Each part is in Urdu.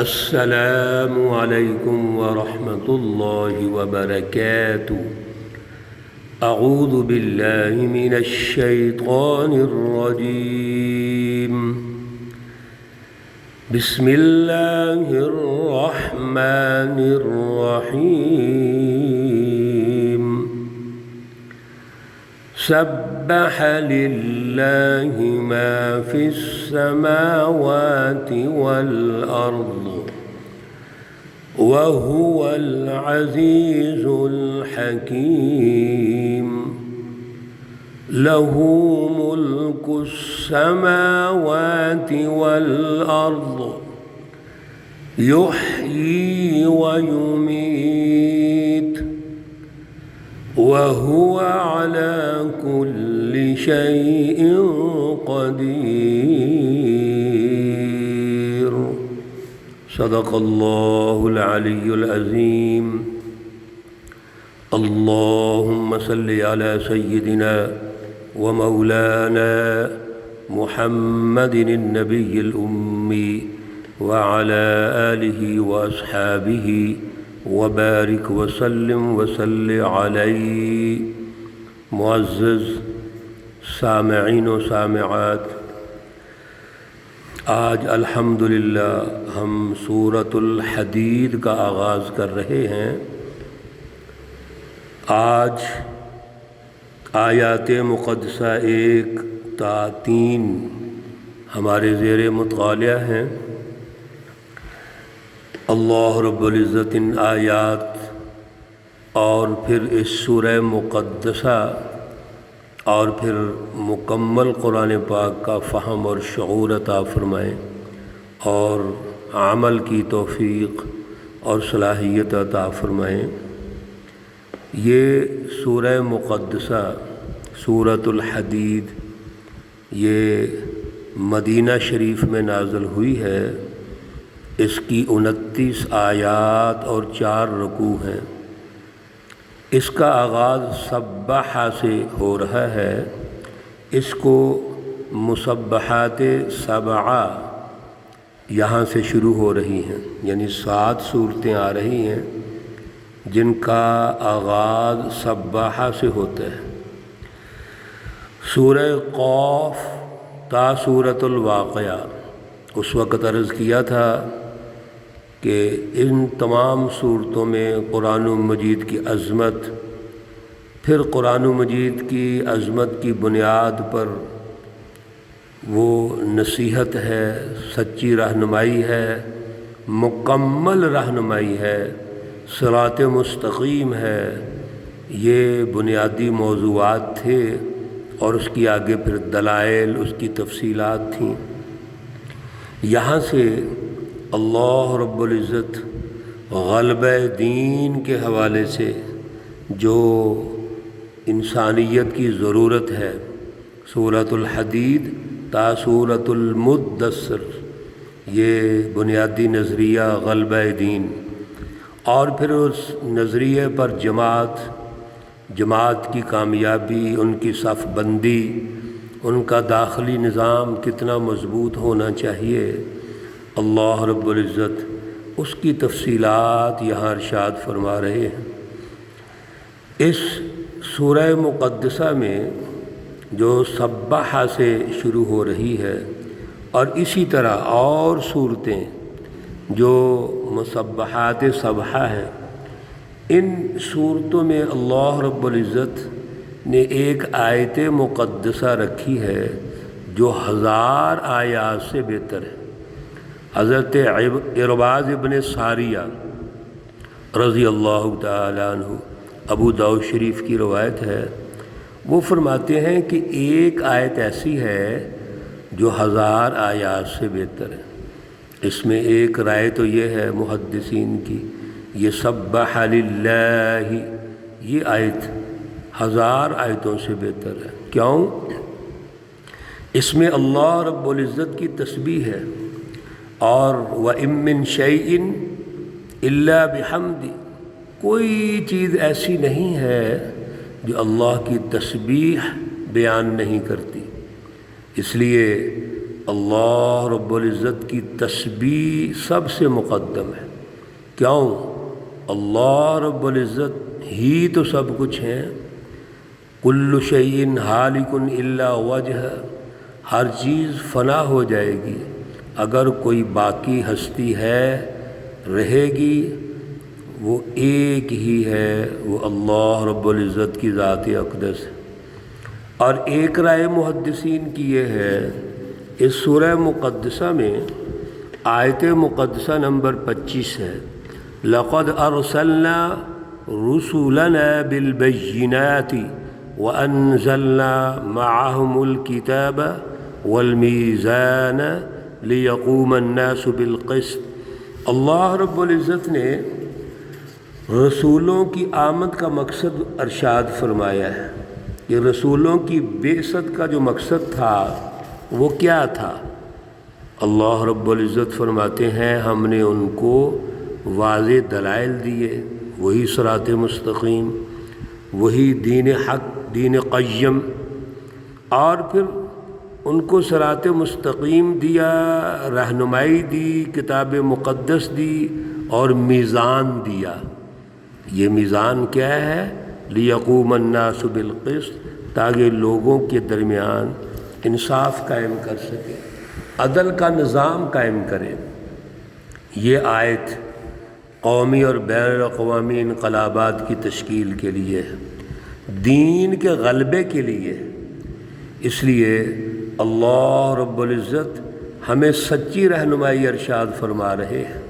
السلام علیکم ورحمۃ اللہ وبرکاتہ۔ اعوذ باللہ من الشیطان الرجیم، بسم اللہ الرحمن الرحیم۔ سبح للہ ما فی السماوات والارض وهو العزیز الحکیم۔ له ملک السماوات والارض یحیی ویمیت وهو على كل شيء قدير۔ صدق الله العلي العظيم۔ اللهم صل على سيدنا ومولانا محمد النبي الأمي وعلى آله وأصحابه وبارک وسلم وصل علیہ۔ معزز سامعین و سامعات، آج الحمدللہ ہم سورۃ الحدید کا آغاز کر رہے ہیں۔ آج آیات مقدسہ 1 تا 3 ہمارے زیر مطالعہ ہیں۔ اللہ رب العزت ان آیات اور پھر اس سورہ مقدسہ اور پھر مکمل قرآن پاک کا فہم اور شعور عطا فرمائیں اور عمل کی توفیق اور صلاحیت عطا فرمائیں۔ یہ سورہ مقدسہ سورۃ الحدید یہ مدینہ شریف میں نازل ہوئی ہے۔ اس کی 29 آیات اور 4 رکوع ہیں۔ اس کا آغاز سبح سے ہو رہا ہے۔ اس کو مسبحات سبعہ یہاں سے شروع ہو رہی ہیں، یعنی 7 صورتیں آ رہی ہیں جن کا آغاز سبح سے ہوتا ہے۔ سورہ قاف تا سورۃ الواقعہ، اس وقت عرض کیا تھا کہ ان تمام صورتوں میں قرآن مجید کی عظمت، پھر قرآن مجید کی عظمت کی بنیاد پر وہ نصیحت ہے، سچی رہنمائی ہے، مکمل رہنمائی ہے، صراط مستقیم ہے۔ یہ بنیادی موضوعات تھے اور اس کی آگے پھر دلائل، اس کی تفصیلات تھیں۔ یہاں سے اللہ رب العزت غلبہ دین کے حوالے سے جو انسانیت کی ضرورت ہے، سورۃ الحدید تا سورۃ المدثر، یہ بنیادی نظریہ غلبہ دین، اور پھر اس نظریے پر جماعت کی کامیابی، ان کی صف بندی، ان کا داخلی نظام کتنا مضبوط ہونا چاہیے، اللہ رب العزت اس کی تفصیلات یہاں ارشاد فرما رہے ہیں۔ اس سورہ مقدسہ میں جو سبح سے شروع ہو رہی ہے، اور اسی طرح اور صورتیں جو مسبحات سبحہ ہیں، ان صورتوں میں اللہ رب العزت نے ایک آیت مقدسہ رکھی ہے جو 1000 آیات سے بہتر ہے۔ حضرت عرباض ابن ساریہ رضی اللہ تعالی عنہ، ابو داؤد شریف کی روایت ہے، وہ فرماتے ہیں کہ ایک آیت ایسی ہے جو 1000 آیات سے بہتر ہے۔ اس میں ایک رائے تو یہ ہے محدثین کی، یہ سبح للہ، یہ آیت 1000 آیتوں سے بہتر ہے۔ کیوں؟ اس میں اللہ رب العزت کی تسبیح ہے، اور وَإِن مِّن شَيْءٍ إِلَّا بِحَمْدِ، کوئی چیز ایسی نہیں ہے جو اللہ کی تسبیح بیان نہیں کرتی۔ اس لیے اللہ رب العزت کی تسبیح سب سے مقدم ہے۔ کیوں؟ اللہ رب العزت ہی تو سب کچھ ہیں۔ کل شیء ہالک الا وجہ، ہر چیز فنا ہو جائے گی، اگر کوئی باقی ہستی ہے رہے گی وہ ایک ہی ہے، وہ اللہ رب العزت کی ذات اقدس ہے۔ اور ایک رائے محدثین کی یہ ہے، اس سورہ مقدسہ میں آیت مقدسہ نمبر 25 ہے، لَقَدْ أَرْسَلْنَا رُسُلَنَا بِالْبَيِّنَاتِ وَأَنزَلْنَا مَعَهُمُ الْكِتَابَ وَالْمِيزَانَ لِيَقُومَ النَّاسُ بِالْقِسْطِ۔ اللہ رب العزت نے رسولوں کی آمد کا مقصد ارشاد فرمایا ہے کہ رسولوں کی بعثت کا جو مقصد تھا وہ کیا تھا؟ اللہ رب العزت فرماتے ہیں ہم نے ان کو واضح دلائل دیے، وہی صراط مستقیم، وہی دین حق، دین قیم، اور پھر ان کو صراط مستقیم دیا، رہنمائی دی، کتاب مقدس دی اور میزان دیا۔ یہ میزان کیا ہے؟ لیقوم الناس بالقسط، تاکہ لوگوں کے درمیان انصاف قائم کر سکے، عدل کا نظام قائم کرے۔ یہ آیت قومی اور بین الاقوامی انقلابات کی تشکیل کے لیے ہے، دین کے غلبے کے لیے۔ اس لیے اللہ رب العزت ہمیں سچی رہنمائی ارشاد فرما رہے ہیں،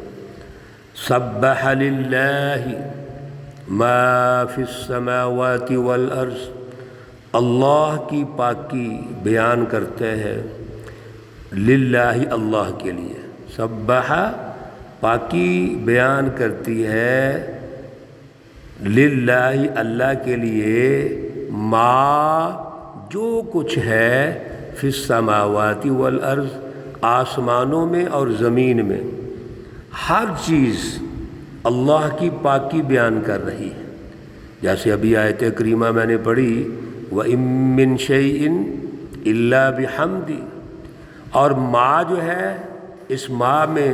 سبح للہ ما فی السماوات والارض، اللہ کی پاکی بیان کرتے ہیں، للہ اللہ کے لیے، سبح پاکی بیان کرتی ہے، للہ اللہ کے لیے، ما جو کچھ ہے، فی السماوات والارض آسمانوں میں اور زمین میں، ہر چیز اللہ کی پاکی بیان کر رہی ہے۔ جیسے ابھی آیت کریمہ میں نے پڑھی، وَإِن مِّن شَيْءٍ إِلَّا بِحَمْدِ، اور ما جو ہے اس ما میں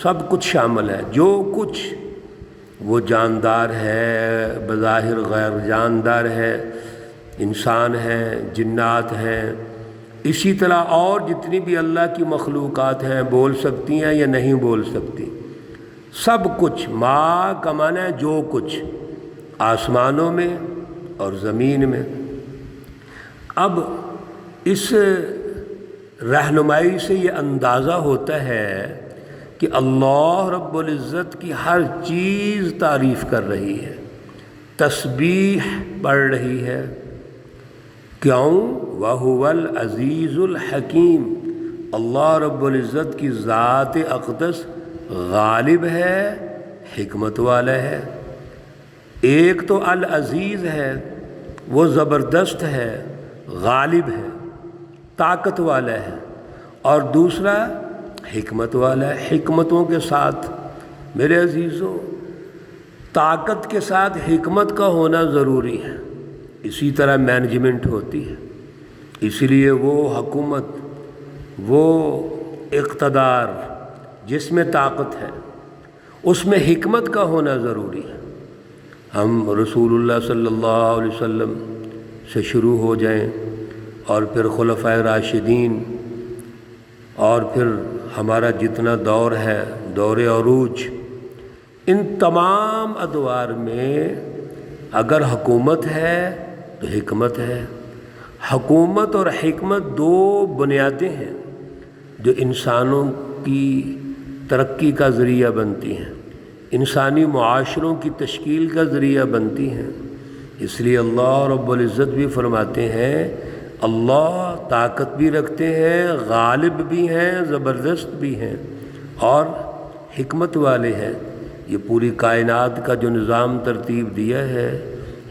سب کچھ شامل ہے، جو کچھ وہ جاندار ہے، بظاہر غیر جاندار ہے، انسان ہیں، جنات ہیں، اسی طرح اور جتنی بھی اللہ کی مخلوقات ہیں، بول سکتی ہیں یا نہیں بول سکتی، سب کچھ، ما کا معنی ہے جو کچھ، آسمانوں میں اور زمین میں۔ اب اس رہنمائی سے یہ اندازہ ہوتا ہے کہ اللہ رب العزت کی ہر چیز تعریف کر رہی ہے، تسبیح پڑھ رہی ہے۔ کیوں؟ وَهُوَ الْعَزِيزُ الْحَكِيمُ، اللہ رب العزت کی ذات اقدس غالب ہے، حکمت والا ہے۔ ایک تو العزیز ہے، وہ زبردست ہے، غالب ہے، طاقت والا ہے، اور دوسرا حکمت والا ہے، حکمتوں کے ساتھ۔ میرے عزیزوں، طاقت کے ساتھ حکمت کا ہونا ضروری ہے، اسی طرح مینجمنٹ ہوتی ہے۔ اس لیے وہ حکومت، وہ اقتدار جس میں طاقت ہے، اس میں حکمت کا ہونا ضروری ہے۔ ہم رسول اللہ صلی اللہ علیہ وسلم سے شروع ہو جائیں، اور پھر خلفائے راشدین، اور پھر ہمارا جتنا دور ہے، دور عروج، ان تمام ادوار میں اگر حکومت ہے تو حکمت ہے۔ حکومت اور حکمت دو بنیادیں ہیں جو انسانوں کی ترقی کا ذریعہ بنتی ہیں، انسانی معاشروں کی تشکیل کا ذریعہ بنتی ہیں۔ اس لیے اللہ رب العزت بھی فرماتے ہیں، اللہ طاقت بھی رکھتے ہیں، غالب بھی ہیں، زبردست بھی ہیں، اور حکمت والے ہیں۔ یہ پوری کائنات کا جو نظام ترتیب دیا ہے،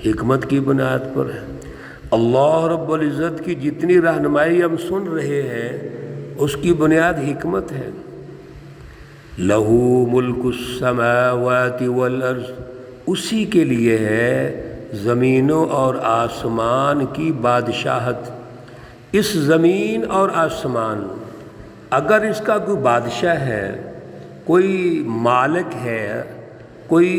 حکمت کی بنیاد پر ہے۔ اللہ رب العزت کی جتنی رہنمائی ہم سن رہے ہیں، اس کی بنیاد حکمت ہے۔ لہو ملک السماوات والارض، اسی کے لیے ہے زمینوں اور آسمان کی بادشاہت۔ اس زمین اور آسمان اگر اس کا کوئی بادشاہ ہے، کوئی مالک ہے، کوئی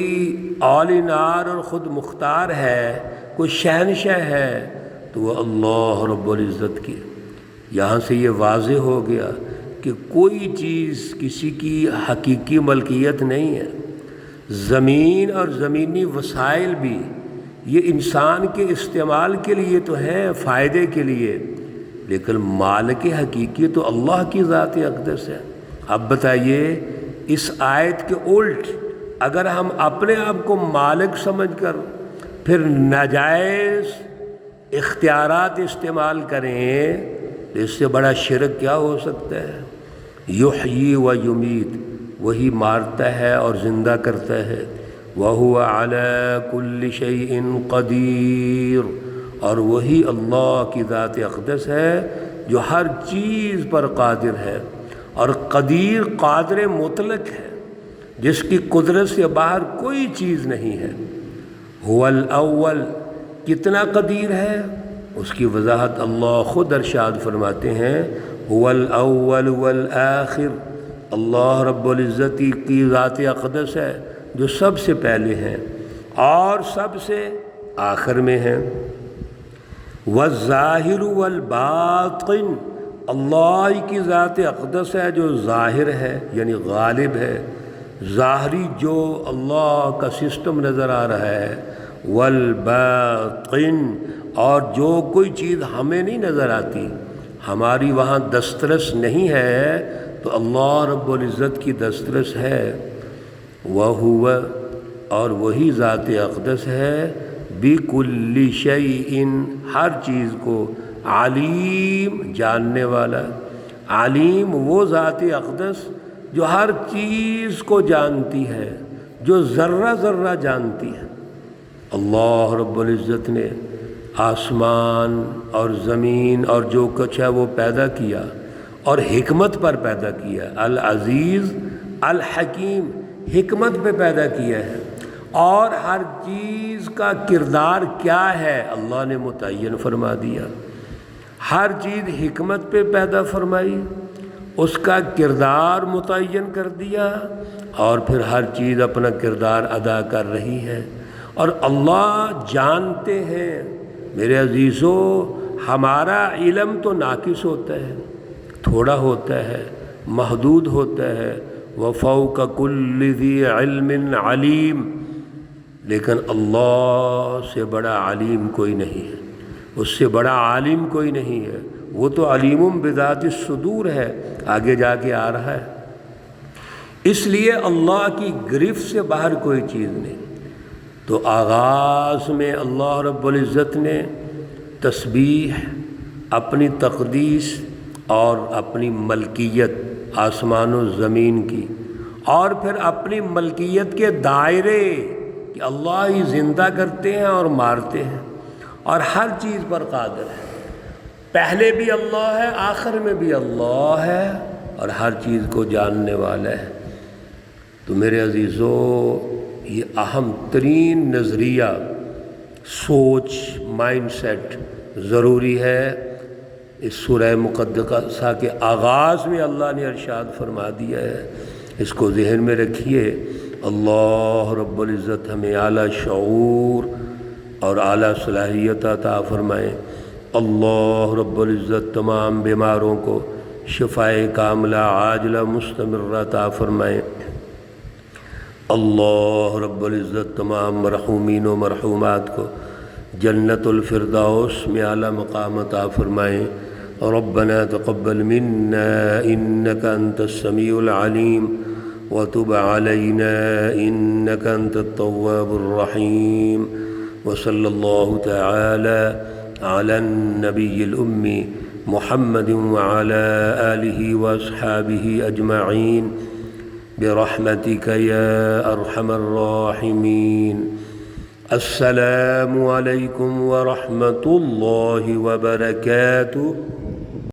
اولینار اور خود مختار ہے، کوئی شہنشاہ ہے، تو وہ اللہ رب العزت کی۔ یہاں سے یہ واضح ہو گیا کہ کوئی چیز کسی کی حقیقی ملکیت نہیں ہے۔ زمین اور زمینی وسائل بھی یہ انسان کے استعمال کے لیے تو ہیں، فائدے کے لیے، لیکن مالک حقیقی تو اللہ کی ذات اقدس ہے۔ اب بتائیے اس آیت کے الٹ اگر ہم اپنے آپ کو مالک سمجھ کر پھر ناجائز اختیارات استعمال کریں تو اس سے بڑا شرک کیا ہو سکتا ہے؟ یحیی و یمیت، وہی مارتا ہے اور زندہ کرتا ہے۔ وَهُوَ عَلَى كُلِّ شَيْءٍ قَدِيرٌ، اور وہی اللہ کی ذات اقدس ہے جو ہر چیز پر قادر ہے، اور قدیر قادر مطلق ہے، جس کی قدرت سے باہر کوئی چیز نہیں ہے۔ هو الاول، کتنا قدیر ہے اس کی وضاحت اللہ خود ارشاد فرماتے ہیں، هو الاول والآخر، اللہ رب العزت کی ذات اقدس ہے جو سب سے پہلے ہیں اور سب سے آخر میں ہیں۔ والظاہر والباطن، اللہ کی ذات اقدس ہے جو ظاہر ہے یعنی غالب ہے، ظاہری جو اللہ کا سسٹم نظر آ رہا ہے، والباطن، اور جو کوئی چیز ہمیں نہیں نظر آتی، ہماری وہاں دسترس نہیں ہے، تو اللہ رب العزت کی دسترس ہے۔ وَهُوَ، اور وہی ذات اقدس ہے، بِكُلِّ شَيْءٍ، ہر چیز کو، علیم، جاننے والا۔ علیم وہ ذات اقدس جو ہر چیز کو جانتی ہے، جو ذرہ ذرہ جانتی ہے۔ اللہ رب العزت نے آسمان اور زمین اور جو کچھ ہے وہ پیدا کیا اور حکمت پر پیدا کیا، العزیز الحکیم، حکمت پہ پیدا کیا ہے، اور ہر چیز کا کردار کیا ہے اللہ نے متعین فرما دیا۔ ہر چیز حکمت پہ پیدا فرمائی، اس کا کردار متعین کر دیا، اور پھر ہر چیز اپنا کردار ادا کر رہی ہے۔ اور اللہ جانتے ہیں میرے عزیزو، ہمارا علم تو ناقص ہوتا ہے، تھوڑا ہوتا ہے، محدود ہوتا ہے، وَفَوْقَ كُلِّ ذِي عِلْمٍ عَلِيمٍ، لیکن اللہ سے بڑا علیم کوئی نہیں ہے، اس سے بڑا عالم کوئی نہیں ہے، وہ تو علیم بذات الصدور ہے، آگے جا کے آ رہا ہے۔ اس لیے اللہ کی گرفت سے باہر کوئی چیز نہیں۔ تو آغاز میں اللہ رب العزت نے تسبیح، اپنی تقدیس اور اپنی ملکیت آسمان و زمین کی، اور پھر اپنی ملکیت کے دائرے کہ اللہ ہی زندہ کرتے ہیں اور مارتے ہیں اور ہر چیز پر قادر ہے، پہلے بھی اللہ ہے، آخر میں بھی اللہ ہے، اور ہر چیز کو جاننے والا ہے۔ تو میرے عزیزو، یہ اہم ترین نظریہ، سوچ، مائنڈ سیٹ ضروری ہے۔ اس سورہ مقدسہ کے آغاز میں اللہ نے ارشاد فرما دیا ہے، اس کو ذہن میں رکھیے۔ اللہ رب العزت ہمیں اعلیٰ شعور اور اعلیٰ صلاحیت عطا فرمائے۔ اللہ رب العزت تمام بیماروں کو شفائے کاملہ عاجلہ مستمرہ عطا فرمائے۔ اللہ رب العزت تمام مرحومین و مرحومات کو جنت الفردوس میں اعلیٰ مقام عطا فرمائیں۔ ربنا تقبل منا انك انت السميع العليم وتب علينا انك انت التواب الرحيم، وصلى الله تعالى على النبي الأمي محمد وعلى آله وأصحابه أجمعين برحمتك يا أرحم الراحمين۔ السلام عليكم ورحمة الله وبركاته۔